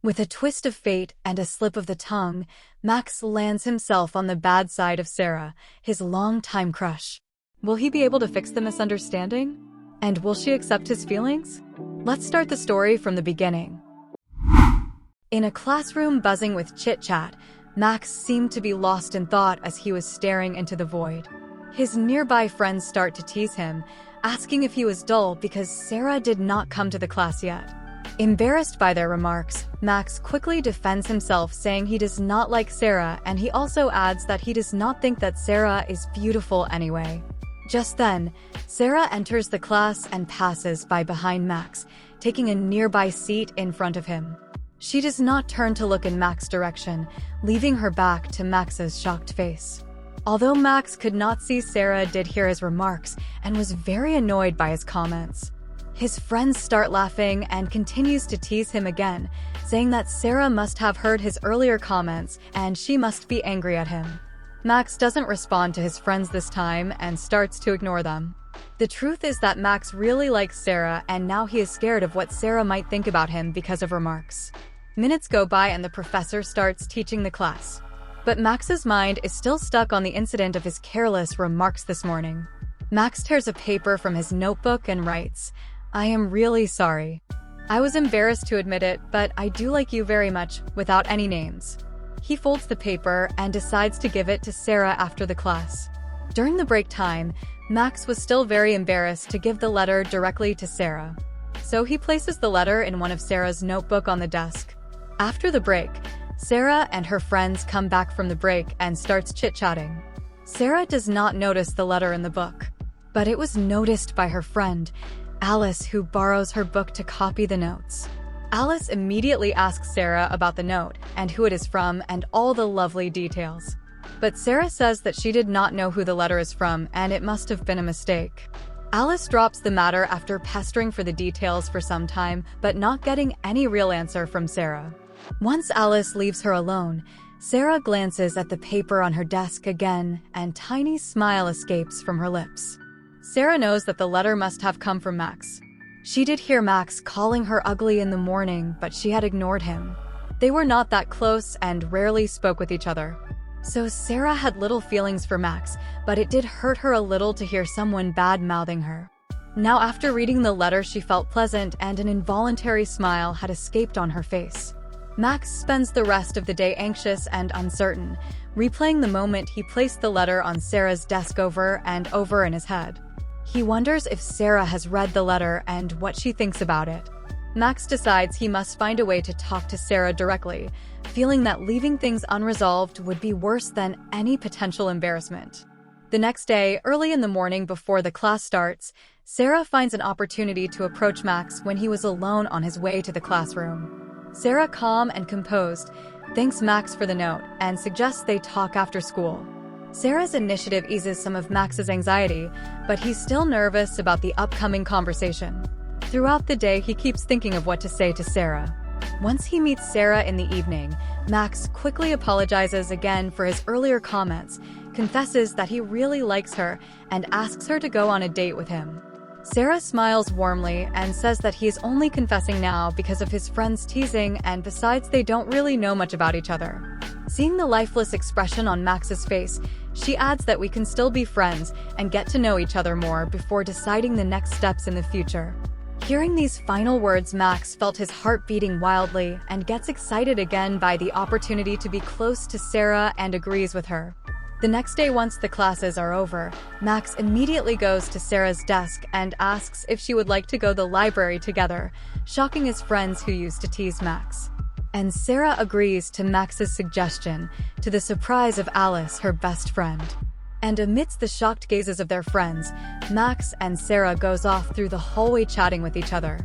With a twist of fate and a slip of the tongue, Max lands himself on the bad side of Sarah, his longtime crush. Will he be able to fix the misunderstanding? And will she accept his feelings? Let's start the story from the beginning. In a classroom buzzing with chit-chat, Max seemed to be lost in thought as he was staring into the void. His nearby friends start to tease him, asking if he was dull because Sarah did not come to the class yet. Embarrassed by their remarks, Max quickly defends himself, saying he does not like Sarah, and he also adds that he does not think that Sarah is beautiful anyway. Just then, Sarah enters the class and passes by behind Max, taking a nearby seat in front of him. She does not turn to look in Max's direction, leaving her back to Max's shocked face. Although Max could not see Sarah, did hear his remarks and was very annoyed by his comments. His friends start laughing and continues to tease him again, saying that Sarah must have heard his earlier comments and she must be angry at him. Max doesn't respond to his friends this time and starts to ignore them. The truth is that Max really likes Sarah, and now he is scared of what Sarah might think about him because of remarks. Minutes go by and the professor starts teaching the class. But Max's mind is still stuck on the incident of his careless remarks this morning. Max tears a paper from his notebook and writes, "I am really sorry. I was embarrassed to admit it, but I do like you very much," without any names. He folds the paper and decides to give it to Sarah after the class. During the break time, Max was still very embarrassed to give the letter directly to Sarah. So he places the letter in one of Sarah's notebook on the desk. After the break, Sarah and her friends come back from the break and starts chit-chatting. Sarah does not notice the letter in the book, but it was noticed by her friend, Alice, who borrows her book to copy the notes. Alice immediately asks Sarah about the note and who it is from and all the lovely details. But Sarah says that she did not know who the letter is from and it must have been a mistake. Alice drops the matter after pestering for the details for some time, but not getting any real answer from Sarah. Once Alice leaves her alone, Sarah glances at the paper on her desk again, and a tiny smile escapes from her lips. Sarah knows that the letter must have come from Max. She did hear Max calling her ugly in the morning, but she had ignored him. They were not that close and rarely spoke with each other. So Sarah had little feelings for Max, but it did hurt her a little to hear someone bad-mouthing her. Now, after reading the letter, she felt pleasant and an involuntary smile had escaped on her face. Max spends the rest of the day anxious and uncertain, replaying the moment he placed the letter on Sarah's desk over and over in his head. He wonders if Sarah has read the letter and what she thinks about it. Max decides he must find a way to talk to Sarah directly, feeling that leaving things unresolved would be worse than any potential embarrassment. The next day, early in the morning before the class starts, Sarah finds an opportunity to approach Max when he was alone on his way to the classroom. Sarah, calm and composed, thanks Max for the note and suggests they talk after school. Sarah's initiative eases some of Max's anxiety, but he's still nervous about the upcoming conversation. Throughout the day, he keeps thinking of what to say to Sarah. Once he meets Sarah in the evening, Max quickly apologizes again for his earlier comments, confesses that he really likes her, and asks her to go on a date with him. Sarah smiles warmly and says that he is only confessing now because of his friends' teasing, and besides, they don't really know much about each other. Seeing the lifeless expression on Max's face, she adds that we can still be friends and get to know each other more before deciding the next steps in the future. Hearing these final words, Max felt his heart beating wildly and gets excited again by the opportunity to be close to Sarah and agrees with her. The next day, once the classes are over, Max immediately goes to Sarah's desk and asks if she would like to go to the library together, shocking his friends who used to tease Max. And Sarah agrees to Max's suggestion, to the surprise of Alice, her best friend. And amidst the shocked gazes of their friends, Max and Sarah goes off through the hallway chatting with each other.